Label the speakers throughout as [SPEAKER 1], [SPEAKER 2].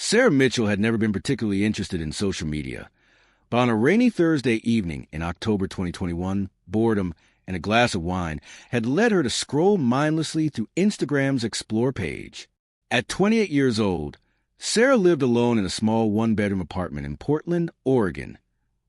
[SPEAKER 1] Sarah Mitchell had never been particularly interested in social media, but on a rainy Thursday evening in October 2021, boredom and a glass of wine had led her to scroll mindlessly through Instagram's Explore page. At 28 years old, Sarah lived alone in a small one-bedroom apartment in Portland, Oregon,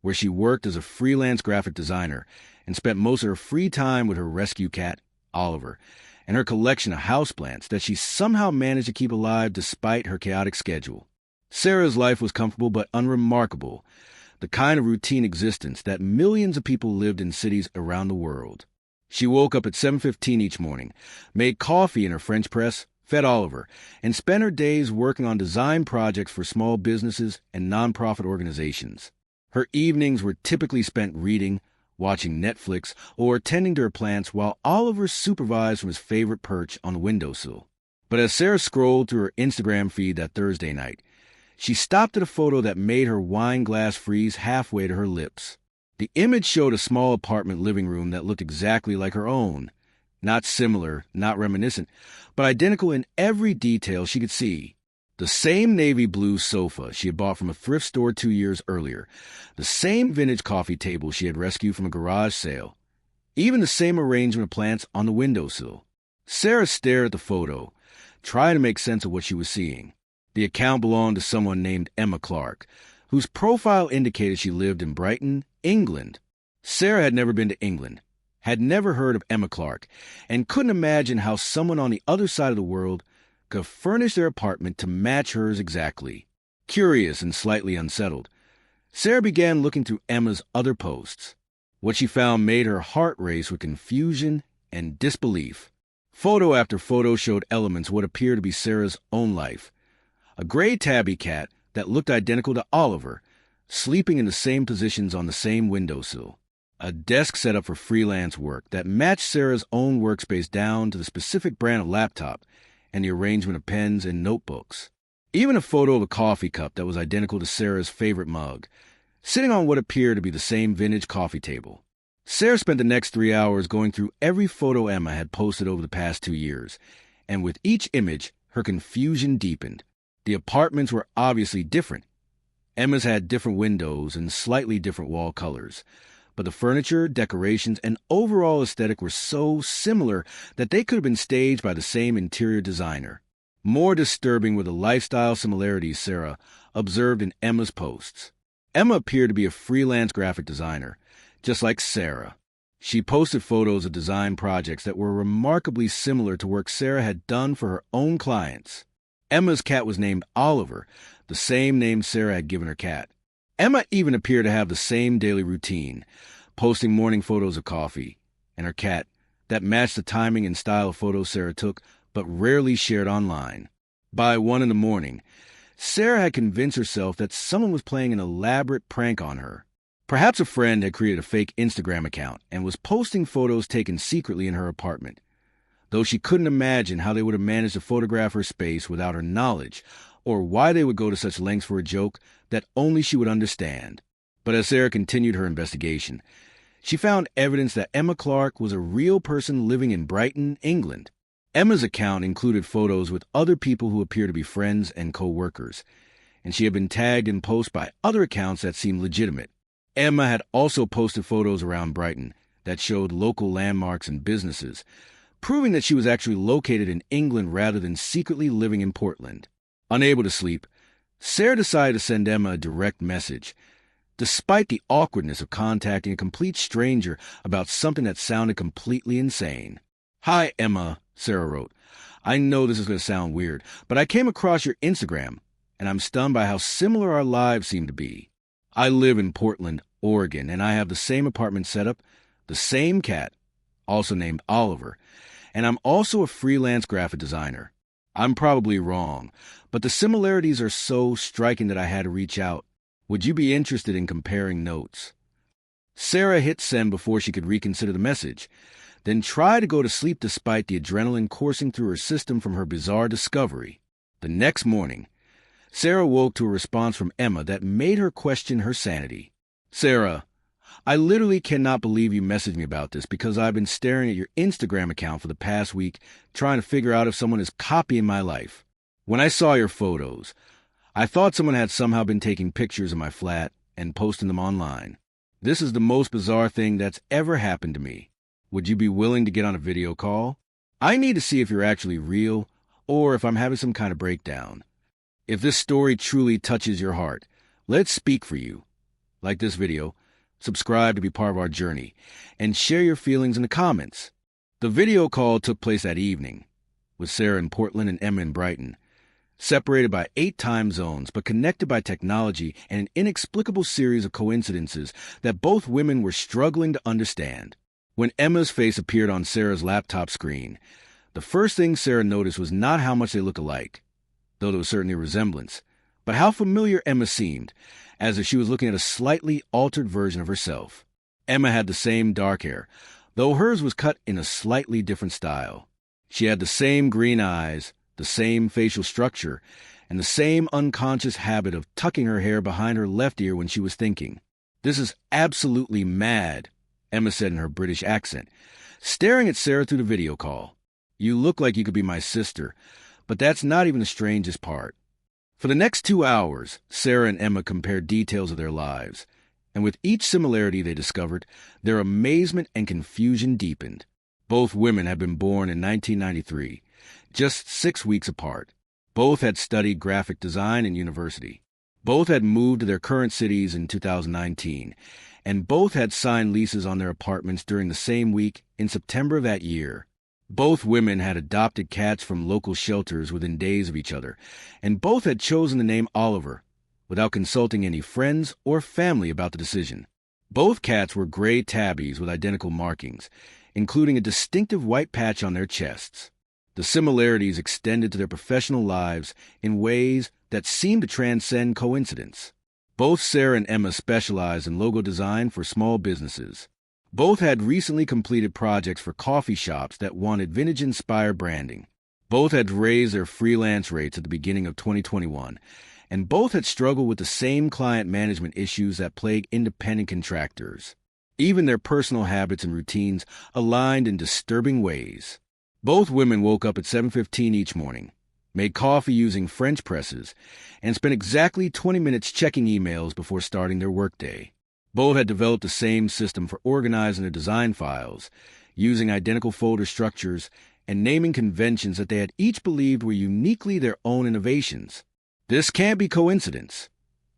[SPEAKER 1] where she worked as a freelance graphic designer and spent most of her free time with her rescue cat, Oliver, and her collection of houseplants that she somehow managed to keep alive despite her chaotic schedule. Sarah's life was comfortable but unremarkable, the kind of routine existence that millions of people lived in cities around the world. She woke up at 7:15 each morning, made coffee in her French press, fed Oliver, and spent her days working on design projects for small businesses and nonprofit organizations. Her evenings were typically spent reading, watching Netflix, or tending to her plants while Oliver supervised from his favorite perch on the windowsill. But as Sarah scrolled through her Instagram feed that Thursday night, she stopped at a photo that made her wine glass freeze halfway to her lips. The image showed a small apartment living room that looked exactly like her own. Not similar, not reminiscent, but identical in every detail she could see. The same navy blue sofa she had bought from a thrift store 2 years earlier, the same vintage coffee table she had rescued from a garage sale, even the same arrangement of plants on the windowsill. Sarah stared at the photo, trying to make sense of what she was seeing. The account belonged to someone named Emma Clark, whose profile indicated she lived in Brighton, England. Sarah had never been to England, had never heard of Emma Clark, and couldn't imagine how someone on the other side of the world could furnish their apartment to match hers exactly. Curious and slightly unsettled, Sarah began looking through Emma's other posts. What she found made her heart race with confusion and disbelief. Photo after photo showed elements of what appeared to be Sarah's own life. A gray tabby cat that looked identical to Oliver, sleeping in the same positions on the same windowsill. A desk set up for freelance work that matched Sarah's own workspace down to the specific brand of laptop and the arrangement of pens and notebooks. Even a photo of a coffee cup that was identical to Sarah's favorite mug, sitting on what appeared to be the same vintage coffee table. Sarah spent the next 3 hours going through every photo Emma had posted over the past 2 years, and with each image, her confusion deepened. The apartments were obviously different. Emma's had different windows and slightly different wall colors, but the furniture, decorations, and overall aesthetic were so similar that they could have been staged by the same interior designer. More disturbing were the lifestyle similarities Sarah observed in Emma's posts. Emma appeared to be a freelance graphic designer, just like Sarah. She posted photos of design projects that were remarkably similar to work Sarah had done for her own clients. Emma's cat was named Oliver, the same name Sarah had given her cat. Emma even appeared to have the same daily routine, posting morning photos of coffee, and her cat, that matched the timing and style of photos Sarah took, but rarely shared online. By 1 a.m, Sarah had convinced herself that someone was playing an elaborate prank on her. Perhaps a friend had created a fake Instagram account and was posting photos taken secretly in her apartment, though she couldn't imagine how they would have managed to photograph her space without her knowledge, or why they would go to such lengths for a joke that only she would understand. But as Sarah continued her investigation, she found evidence that Emma Clark was a real person living in Brighton, England. Emma's account included photos with other people who appear to be friends and co-workers, and she had been tagged in posts by other accounts that seemed legitimate. Emma had also posted photos around Brighton that showed local landmarks and businesses, proving that she was actually located in England rather than secretly living in Portland. Unable to sleep, Sarah decided to send Emma a direct message, despite the awkwardness of contacting a complete stranger about something that sounded completely insane. "Hi, Emma," Sarah wrote. "I know this is going to sound weird, but I came across your Instagram, and I'm stunned by how similar our lives seem to be. I live in Portland, Oregon, and I have the same apartment setup, the same cat, also named Oliver, and I'm also a freelance graphic designer. I'm probably wrong, but the similarities are so striking that I had to reach out. Would you be interested in comparing notes?" Sarah hit send before she could reconsider the message, then tried to go to sleep despite the adrenaline coursing through her system from her bizarre discovery. The next morning, Sarah woke to a response from Emma that made her question her sanity. "Sarah, I literally cannot believe you messaged me about this because I've been staring at your Instagram account for the past week trying to figure out if someone is copying my life. When I saw your photos, I thought someone had somehow been taking pictures of my flat and posting them online. This is the most bizarre thing that's ever happened to me. Would you be willing to get on a video call? I need to see if you're actually real or if I'm having some kind of breakdown. If this story truly touches your heart, let's speak for you. Like this video, subscribe to be part of our journey, and share your feelings in the comments. The video call took place that evening, with Sarah in Portland and Emma in Brighton, separated by 8 time zones but connected by technology and an inexplicable series of coincidences that both women were struggling to understand. When Emma's face appeared on Sarah's laptop screen, the first thing Sarah noticed was not how much they look alike, though there was certainly a resemblance, but how familiar Emma seemed, as if she was looking at a slightly altered version of herself. Emma had the same dark hair, though hers was cut in a slightly different style. She had the same green eyes, the same facial structure, and the same unconscious habit of tucking her hair behind her left ear when she was thinking. "This is absolutely mad," Emma said in her British accent, staring at Sarah through the video call. "You look like you could be my sister, but that's not even the strangest part." For the next 2 hours, Sarah and Emma compared details of their lives, and with each similarity they discovered, their amazement and confusion deepened. Both women had been born in 1993, just 6 weeks apart. Both had studied graphic design in university. Both had moved to their current cities in 2019, and both had signed leases on their apartments during the same week in September of that year. Both women had adopted cats from local shelters within days of each other, and both had chosen the name Oliver, without consulting any friends or family about the decision. Both cats were gray tabbies with identical markings, including a distinctive white patch on their chests. The similarities extended to their professional lives in ways that seemed to transcend coincidence. Both Sarah and Emma specialized in logo design for small businesses. Both had recently completed projects for coffee shops that wanted vintage-inspired branding. Both had raised their freelance rates at the beginning of 2021, and both had struggled with the same client management issues that plague independent contractors. Even their personal habits and routines aligned in disturbing ways. Both women woke up at 7:15 each morning, made coffee using French presses, and spent exactly 20 minutes checking emails before starting their workday. Both had developed the same system for organizing their design files, using identical folder structures, and naming conventions that they had each believed were uniquely their own innovations. "This can't be coincidence,"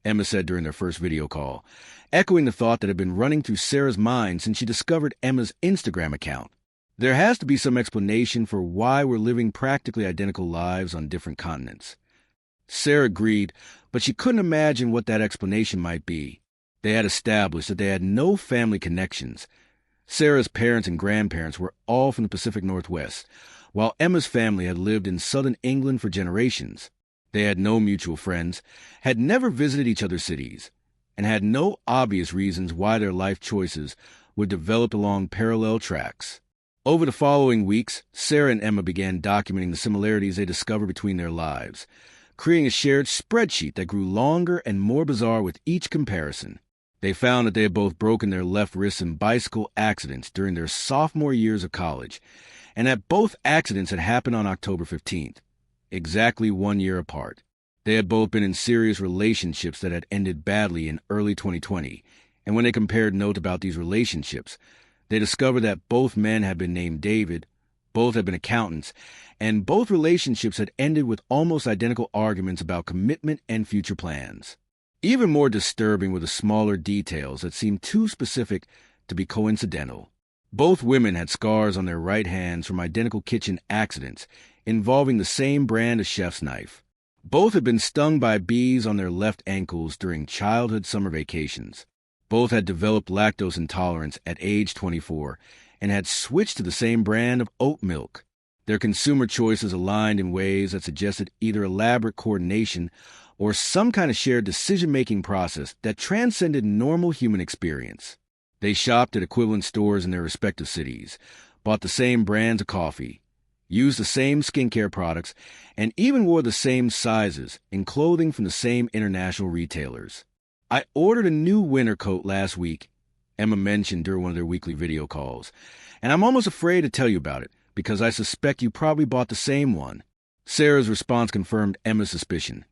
[SPEAKER 1] Emma said during their first video call, echoing the thought that had been running through Sarah's mind since she discovered Emma's Instagram account. "There has to be some explanation for why we're living practically identical lives on different continents." Sarah agreed, but she couldn't imagine what that explanation might be. They had established that they had no family connections. Sarah's parents and grandparents were all from the Pacific Northwest, while Emma's family had lived in southern England for generations. They had no mutual friends, had never visited each other's cities, and had no obvious reasons why their life choices would develop along parallel tracks. Over the following weeks, Sarah and Emma began documenting the similarities they discovered between their lives, creating a shared spreadsheet that grew longer and more bizarre with each comparison. They found that they had both broken their left wrists in bicycle accidents during their sophomore years of college, and that both accidents had happened on October 15th, exactly 1 year apart. They had both been in serious relationships that had ended badly in early 2020, and when they compared notes about these relationships, they discovered that both men had been named David, both had been accountants, and both relationships had ended with almost identical arguments about commitment and future plans. Even more disturbing were the smaller details that seemed too specific to be coincidental. Both women had scars on their right hands from identical kitchen accidents involving the same brand of chef's knife. Both had been stung by bees on their left ankles during childhood summer vacations. Both had developed lactose intolerance at age 24 and had switched to the same brand of oat milk. Their consumer choices aligned in ways that suggested either elaborate coordination or some kind of shared decision-making process that transcended normal human experience. They shopped at equivalent stores in their respective cities, bought the same brands of coffee, used the same skincare products, and even wore the same sizes in clothing from the same international retailers. "I ordered a new winter coat last week," Emma mentioned during one of their weekly video calls, "and I'm almost afraid to tell you about it because I suspect you probably bought the same one." Sarah's response confirmed Emma's suspicion.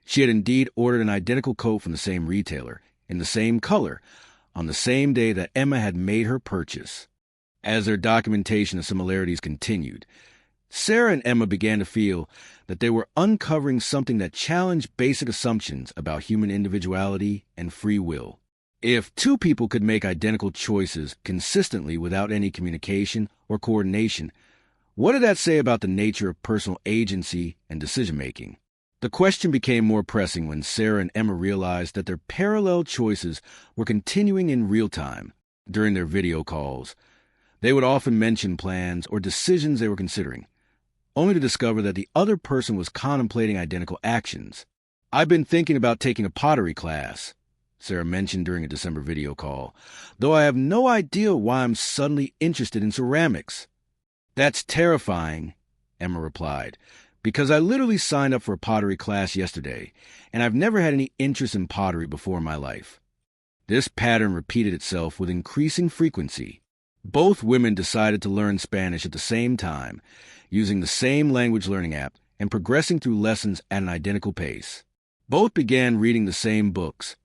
[SPEAKER 1] She had indeed ordered an identical coat from the same retailer, in the same color, on the same day that Emma had made her purchase. As their documentation of similarities continued, Sarah and Emma began to feel that they were uncovering something that challenged basic assumptions about human individuality and free will. If two people could make identical choices consistently without any communication or coordination, what did that say about the nature of personal agency and decision-making? The question became more pressing when Sarah and Emma realized that their parallel choices were continuing in real time. During their video calls, they would often mention plans or decisions they were considering, only to discover that the other person was contemplating identical actions. "I've been thinking about taking a pottery class," Sarah mentioned during a December video call, "though I have no idea why I'm suddenly interested in ceramics." "That's terrifying," Emma replied, "because I literally signed up for a pottery class yesterday, and I've never had any interest in pottery before in my life." This pattern repeated itself with increasing frequency. Both women decided to learn Spanish at the same time, using the same language learning app and progressing through lessons at an identical pace. Both began reading the same books,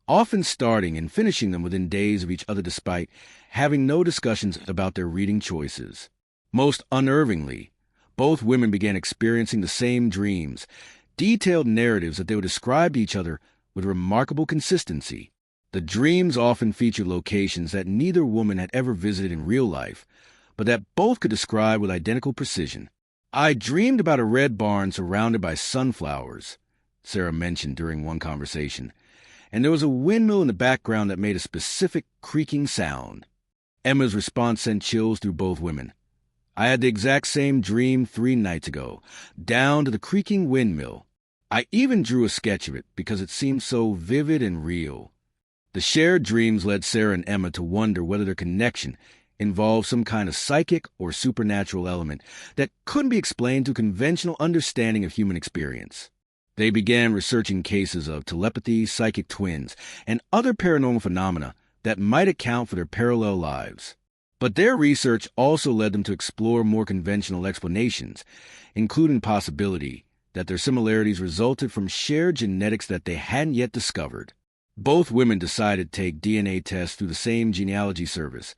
[SPEAKER 1] often starting and finishing them within days of each other despite having no discussions about their reading choices. Most unnervingly, both women began experiencing the same dreams, detailed narratives that they would describe to each other with remarkable consistency. The dreams often featured locations that neither woman had ever visited in real life, but that both could describe with identical precision. "I dreamed about a red barn surrounded by sunflowers," Sarah mentioned during one conversation, "and there was a windmill in the background that made a specific creaking sound." Emma's response sent chills through both women. "I had the exact same dream 3 nights ago, down to the creaking windmill. I even drew a sketch of it because it seemed so vivid and real." The shared dreams led Sarah and Emma to wonder whether their connection involved some kind of psychic or supernatural element that couldn't be explained through conventional understanding of human experience. They began researching cases of telepathy, psychic twins, and other paranormal phenomena that might account for their parallel lives. But their research also led them to explore more conventional explanations, including the possibility that their similarities resulted from shared genetics that they hadn't yet discovered. Both women decided to take DNA tests through the same genealogy service,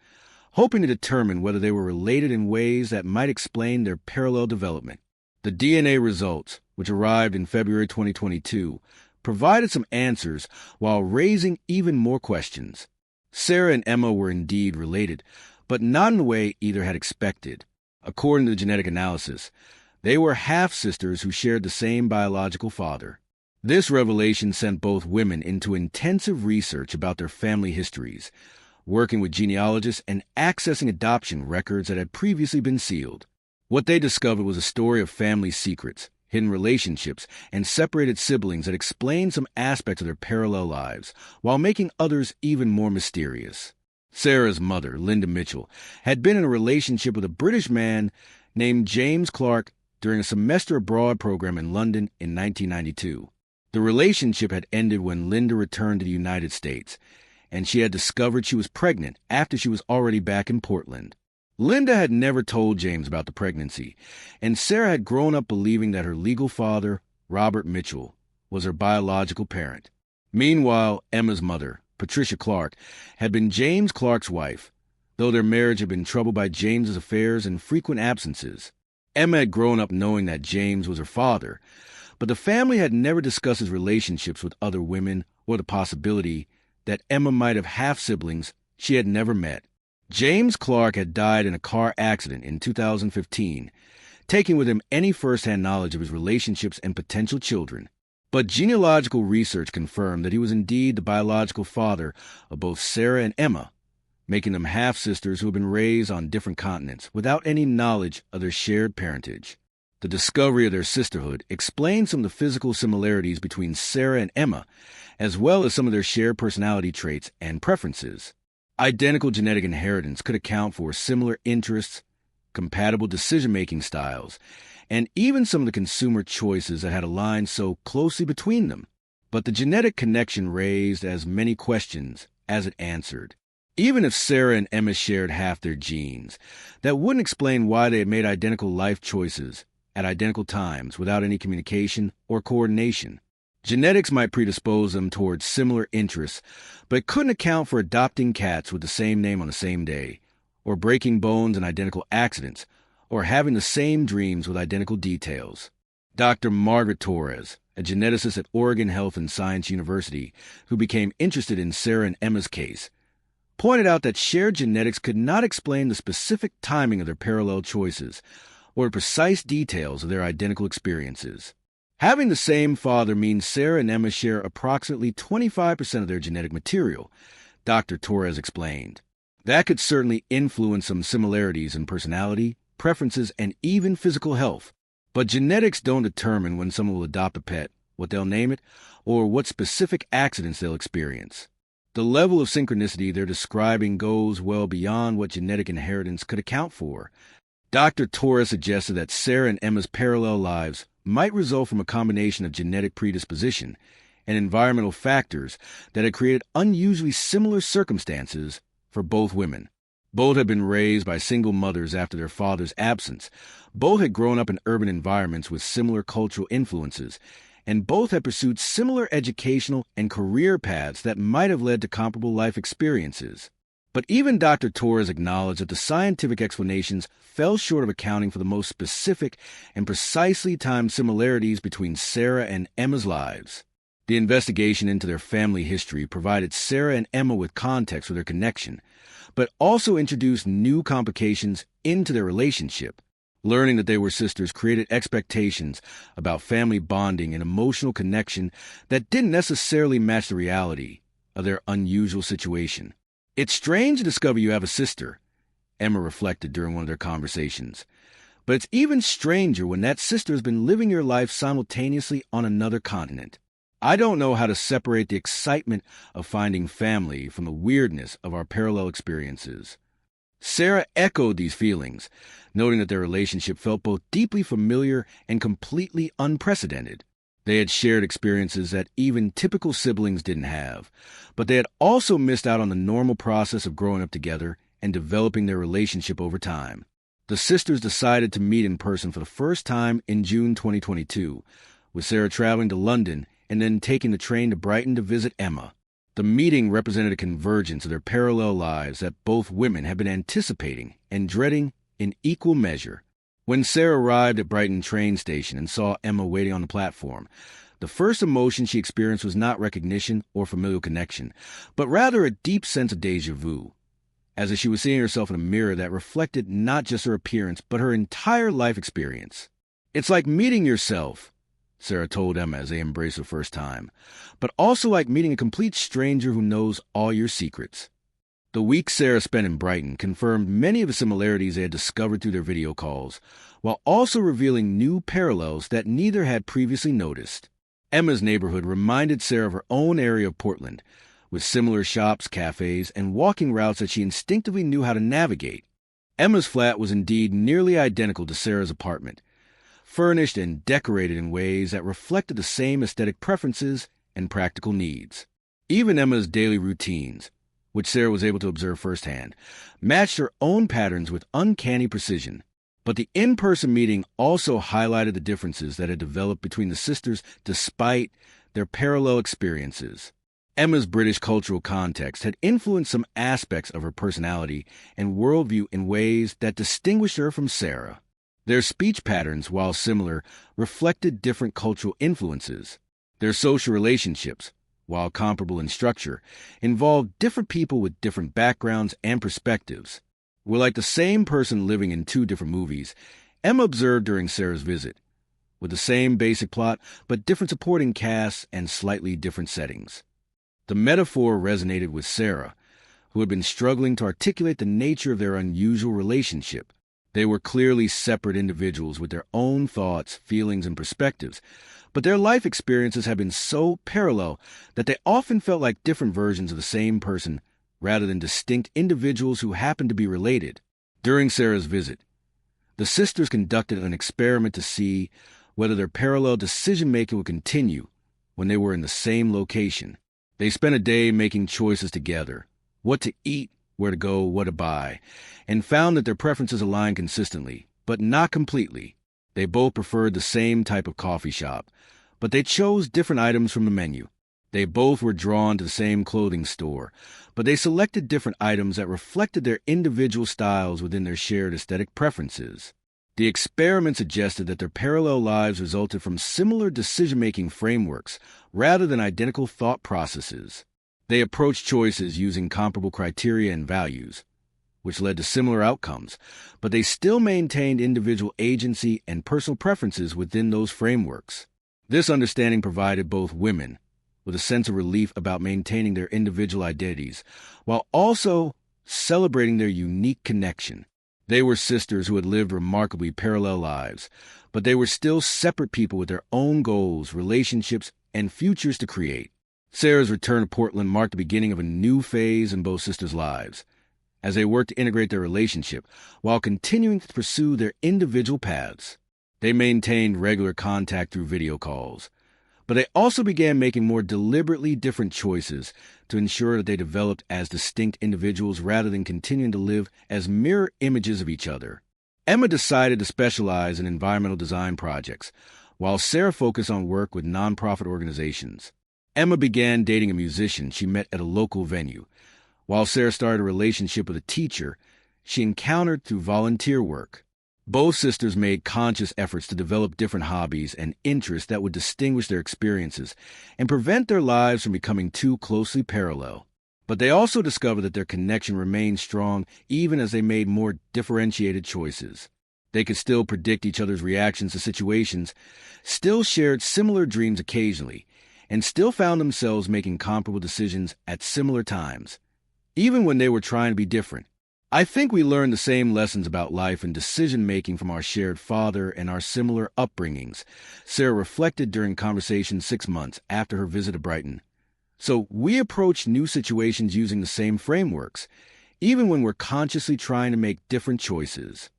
[SPEAKER 1] hoping to determine whether they were related in ways that might explain their parallel development. The DNA results, which arrived in February 2022, provided some answers while raising even more questions. Sarah and Emma were indeed related, but not in the way either had expected. According to the genetic analysis, they were half-sisters who shared the same biological father. This revelation sent both women into intensive research about their family histories, working with genealogists and accessing adoption records that had previously been sealed. What they discovered was a story of family secrets, hidden relationships, and separated siblings that explained some aspects of their parallel lives, while making others even more mysterious. Sarah's mother, Linda Mitchell, had been in a relationship with a British man named James Clark during a semester abroad program in London in 1992. The relationship had ended when Linda returned to the United States, and she had discovered she was pregnant after she was already back in Portland. Linda had never told James about the pregnancy, and Sarah had grown up believing that her legal father, Robert Mitchell, was her biological parent. Meanwhile, Emma's mother, Patricia Clark, had been James Clark's wife, though their marriage had been troubled by James's affairs and frequent absences. Emma had grown up knowing that James was her father, but the family had never discussed his relationships with other women or the possibility that Emma might have half-siblings she had never met. James Clark had died in a car accident in 2015, taking with him any first-hand knowledge of his relationships and potential children. But genealogical research confirmed that he was indeed the biological father of both Sarah and Emma, making them half-sisters who had been raised on different continents without any knowledge of their shared parentage. The discovery of their sisterhood explained some of the physical similarities between Sarah and Emma, as well as some of their shared personality traits and preferences. Identical genetic inheritance could account for similar interests, compatible decision-making styles, and even some of the consumer choices that had aligned so closely between them. But the genetic connection raised as many questions as it answered. Even if Sarah and Emma shared half their genes, that wouldn't explain why they had made identical life choices at identical times without any communication or coordination. Genetics might predispose them towards similar interests, but it couldn't account for adopting cats with the same name on the same day, or breaking bones in identical accidents, or having the same dreams with identical details. Dr. Margaret Torres, a geneticist at Oregon Health and Science University who became interested in Sarah and Emma's case, pointed out that shared genetics could not explain the specific timing of their parallel choices or the precise details of their identical experiences. Having the same father means Sarah and Emma share approximately 25% of their genetic material, Dr. Torres explained. That could certainly influence some similarities in personality, preferences, and even physical health. But genetics don't determine when someone will adopt a pet, what they'll name it, or what specific accidents they'll experience. The level of synchronicity they're describing goes well beyond what genetic inheritance could account for. Dr. Torres suggested that Sarah and Emma's parallel lives might result from a combination of genetic predisposition and environmental factors that had created unusually similar circumstances for both women. Both had been raised by single mothers after their father's absence. Both had grown up in urban environments with similar cultural influences, and both had pursued similar educational and career paths that might have led to comparable life experiences. But even Dr. Torres acknowledged that the scientific explanations fell short of accounting for the most specific and precisely timed similarities between Sarah and Emma's lives. The investigation into their family history provided Sarah and Emma with context for their connection, but also introduced new complications into their relationship. Learning that they were sisters created expectations about family bonding and emotional connection that didn't necessarily match the reality of their unusual situation. "It's strange to discover you have a sister," Emma reflected during one of their conversations. "But it's even stranger when that sister has been living your life simultaneously on another continent. I don't know how to separate the excitement of finding family from the weirdness of our parallel experiences." Sarah echoed these feelings, noting that their relationship felt both deeply familiar and completely unprecedented. They had shared experiences that even typical siblings didn't have, but they had also missed out on the normal process of growing up together and developing their relationship over time. The sisters decided to meet in person for the first time in June 2022, with Sarah traveling to London and then taking the train to Brighton to visit Emma. The meeting represented a convergence of their parallel lives that both women had been anticipating and dreading in equal measure. When Sarah arrived at Brighton train station and saw Emma waiting on the platform, the first emotion she experienced was not recognition or familial connection, but rather a deep sense of déjà vu, as if she was seeing herself in a mirror that reflected not just her appearance, but her entire life experience. "It's like meeting yourself," Sarah told Emma as they embraced the first time, "but also like meeting a complete stranger who knows all your secrets." The week Sarah spent in Brighton confirmed many of the similarities they had discovered through their video calls, while also revealing new parallels that neither had previously noticed. Emma's neighborhood reminded Sarah of her own area of Portland, with similar shops, cafes, and walking routes that she instinctively knew how to navigate. Emma's flat was indeed nearly identical to Sarah's apartment, furnished and decorated in ways that reflected the same aesthetic preferences and practical needs. Even Emma's daily routines, which Sarah was able to observe firsthand, matched her own patterns with uncanny precision. But the in-person meeting also highlighted the differences that had developed between the sisters despite their parallel experiences. Emma's British cultural context had influenced some aspects of her personality and worldview in ways that distinguished her from Sarah. Their speech patterns, while similar, reflected different cultural influences. Their social relationships, while comparable in structure, involved different people with different backgrounds and perspectives. Were like the same person living in two different movies, Emma observed during Sarah's visit, with the same basic plot but different supporting casts and slightly different settings. The metaphor resonated with Sarah, who had been struggling to articulate the nature of their unusual relationship. They were clearly separate individuals with their own thoughts, feelings, and perspectives, but their life experiences had been so parallel that they often felt like different versions of the same person rather than distinct individuals who happened to be related. During Sarah's visit, the sisters conducted an experiment to see whether their parallel decision-making would continue when they were in the same location. They spent a day making choices together, what to eat, where to go, what to buy, and found that their preferences aligned consistently, but not completely. They both preferred the same type of coffee shop, but they chose different items from the menu. They both were drawn to the same clothing store, but they selected different items that reflected their individual styles within their shared aesthetic preferences. The experiment suggested that their parallel lives resulted from similar decision-making frameworks rather than identical thought processes. They approached choices using comparable criteria and values, which led to similar outcomes, but they still maintained individual agency and personal preferences within those frameworks. This understanding provided both women with a sense of relief about maintaining their individual identities, while also celebrating their unique connection. They were sisters who had lived remarkably parallel lives, but they were still separate people with their own goals, relationships, and futures to create. Sarah's return to Portland marked the beginning of a new phase in both sisters' lives, as they worked to integrate their relationship while continuing to pursue their individual paths. They maintained regular contact through video calls, but they also began making more deliberately different choices to ensure that they developed as distinct individuals rather than continuing to live as mirror images of each other. Emma decided to specialize in environmental design projects, while Sarah focused on work with nonprofit organizations. Emma began dating a musician she met at a local venue, while Sarah started a relationship with a teacher she encountered through volunteer work. Both sisters made conscious efforts to develop different hobbies and interests that would distinguish their experiences and prevent their lives from becoming too closely parallel. But they also discovered that their connection remained strong even as they made more differentiated choices. They could still predict each other's reactions to situations, still shared similar dreams occasionally, and still found themselves making comparable decisions at similar times, even when they were trying to be different. I think we learned the same lessons about life and decision-making from our shared father and our similar upbringings, Sarah reflected during conversation 6 months after her visit to Brighton. So we approach new situations using the same frameworks, even when we're consciously trying to make different choices.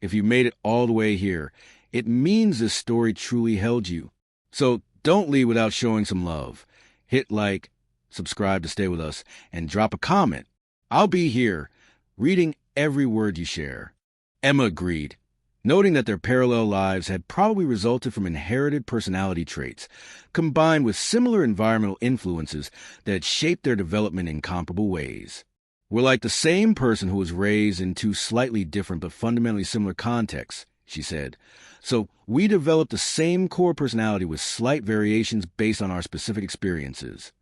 [SPEAKER 1] If you made it all the way here, it means this story truly held you. So don't leave without showing some love. Hit like, subscribe to stay with us, and drop a comment. I'll be here, reading every word you share. Emma agreed, noting that their parallel lives had probably resulted from inherited personality traits, combined with similar environmental influences that had shaped their development in comparable ways. We're like the same person who was raised in two slightly different but fundamentally similar contexts, she said. So we developed the same core personality with slight variations based on our specific experiences.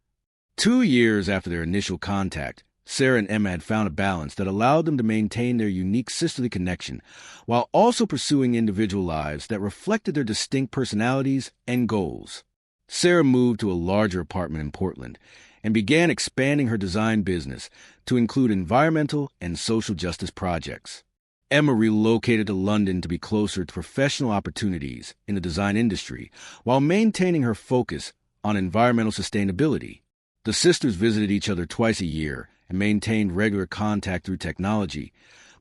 [SPEAKER 1] 2 years after their initial contact, Sarah and Emma had found a balance that allowed them to maintain their unique sisterly connection while also pursuing individual lives that reflected their distinct personalities and goals. Sarah moved to a larger apartment in Portland and began expanding her design business to include environmental and social justice projects. Emma relocated to London to be closer to professional opportunities in the design industry while maintaining her focus on environmental sustainability. The sisters visited each other twice a year and maintained regular contact through technology,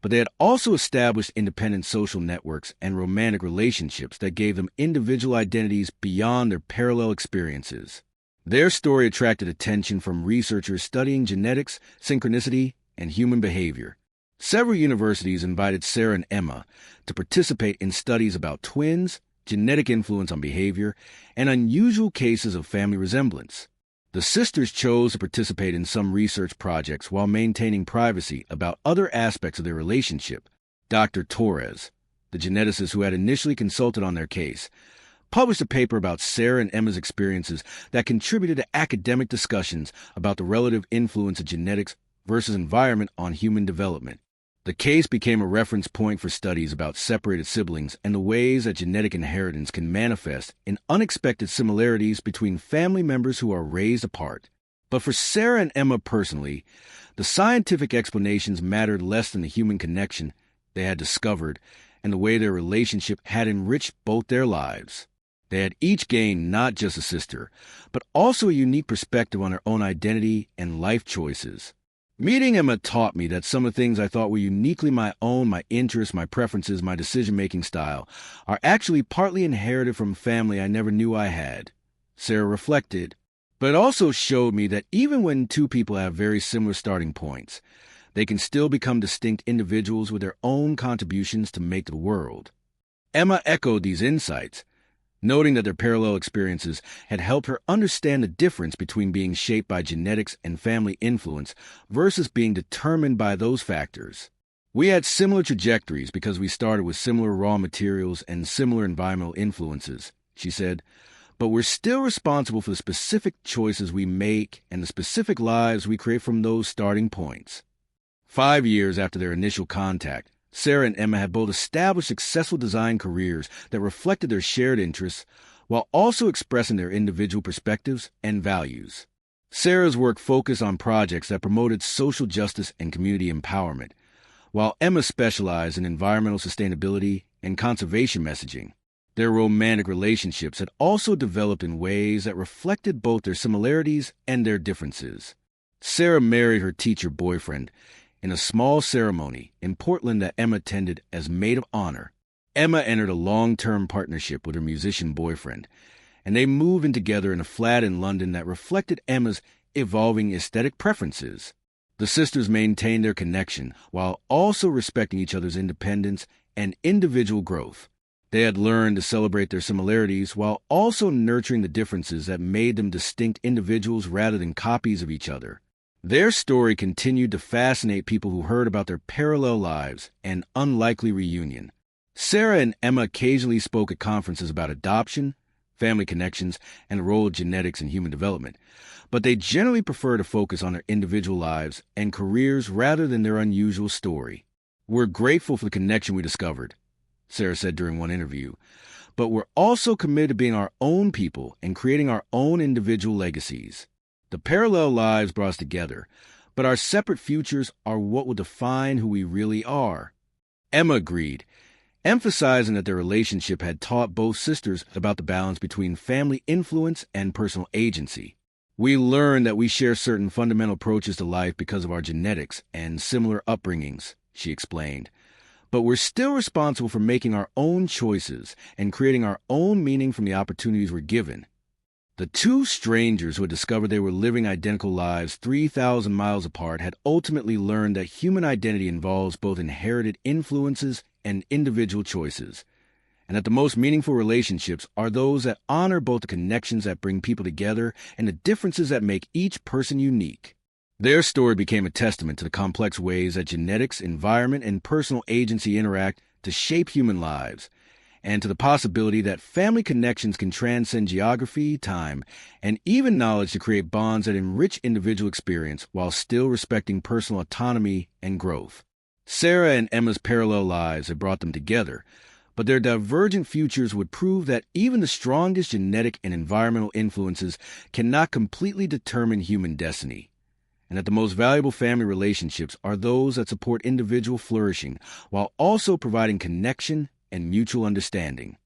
[SPEAKER 1] but they had also established independent social networks and romantic relationships that gave them individual identities beyond their parallel experiences. Their story attracted attention from researchers studying genetics, synchronicity, and human behavior. Several universities invited Sarah and Emma to participate in studies about twins, genetic influence on behavior, and unusual cases of family resemblance. The sisters chose to participate in some research projects while maintaining privacy about other aspects of their relationship. Dr. Torres, the geneticist who had initially consulted on their case, published a paper about Sarah and Emma's experiences that contributed to academic discussions about the relative influence of genetics versus environment on human development. The case became a reference point for studies about separated siblings and the ways that genetic inheritance can manifest in unexpected similarities between family members who are raised apart. But for Sarah and Emma personally, the scientific explanations mattered less than the human connection they had discovered and the way their relationship had enriched both their lives. They had each gained not just a sister, but also a unique perspective on their own identity and life choices. Meeting Emma taught me that some of the things I thought were uniquely my own, my interests, my preferences, my decision-making style, are actually partly inherited from family I never knew I had, Sarah reflected. But it also showed me that even when two people have very similar starting points, they can still become distinct individuals with their own contributions to make the world. Emma echoed these insights, noting that their parallel experiences had helped her understand the difference between being shaped by genetics and family influence versus being determined by those factors. We had similar trajectories because we started with similar raw materials and similar environmental influences, she said, but we're still responsible for the specific choices we make and the specific lives we create from those starting points. 5 years after their initial contact, Sarah and Emma had both established successful design careers that reflected their shared interests while also expressing their individual perspectives and values. Sarah's work focused on projects that promoted social justice and community empowerment, while Emma specialized in environmental sustainability and conservation messaging. Their romantic relationships had also developed in ways that reflected both their similarities and their differences. Sarah married her teacher boyfriend in a small ceremony in Portland that Emma attended as maid of honor. Emma entered a long-term partnership with her musician boyfriend, and they moved in together in a flat in London that reflected Emma's evolving aesthetic preferences. The sisters maintained their connection while also respecting each other's independence and individual growth. They had learned to celebrate their similarities while also nurturing the differences that made them distinct individuals rather than copies of each other. Their story continued to fascinate people who heard about their parallel lives and unlikely reunion. Sarah and Emma occasionally spoke at conferences about adoption, family connections, and the role of genetics in human development, but they generally prefer to focus on their individual lives and careers rather than their unusual story. "We're grateful for the connection we discovered," Sarah said during one interview, "but we're also committed to being our own people and creating our own individual legacies. The parallel lives brought us together, but our separate futures are what will define who we really are." Emma agreed, emphasizing that their relationship had taught both sisters about the balance between family influence and personal agency. "We learned that we share certain fundamental approaches to life because of our genetics and similar upbringings," she explained. "But we're still responsible for making our own choices and creating our own meaning from the opportunities we're given." The two strangers who had discovered they were living identical lives 3,000 miles apart had ultimately learned that human identity involves both inherited influences and individual choices, and that the most meaningful relationships are those that honor both the connections that bring people together and the differences that make each person unique. Their story became a testament to the complex ways that genetics, environment, and personal agency interact to shape human lives, and to the possibility that family connections can transcend geography, time, and even knowledge to create bonds that enrich individual experience while still respecting personal autonomy and growth. Sarah and Emma's parallel lives had brought them together, but their divergent futures would prove that even the strongest genetic and environmental influences cannot completely determine human destiny, and that the most valuable family relationships are those that support individual flourishing while also providing connection and mutual understanding.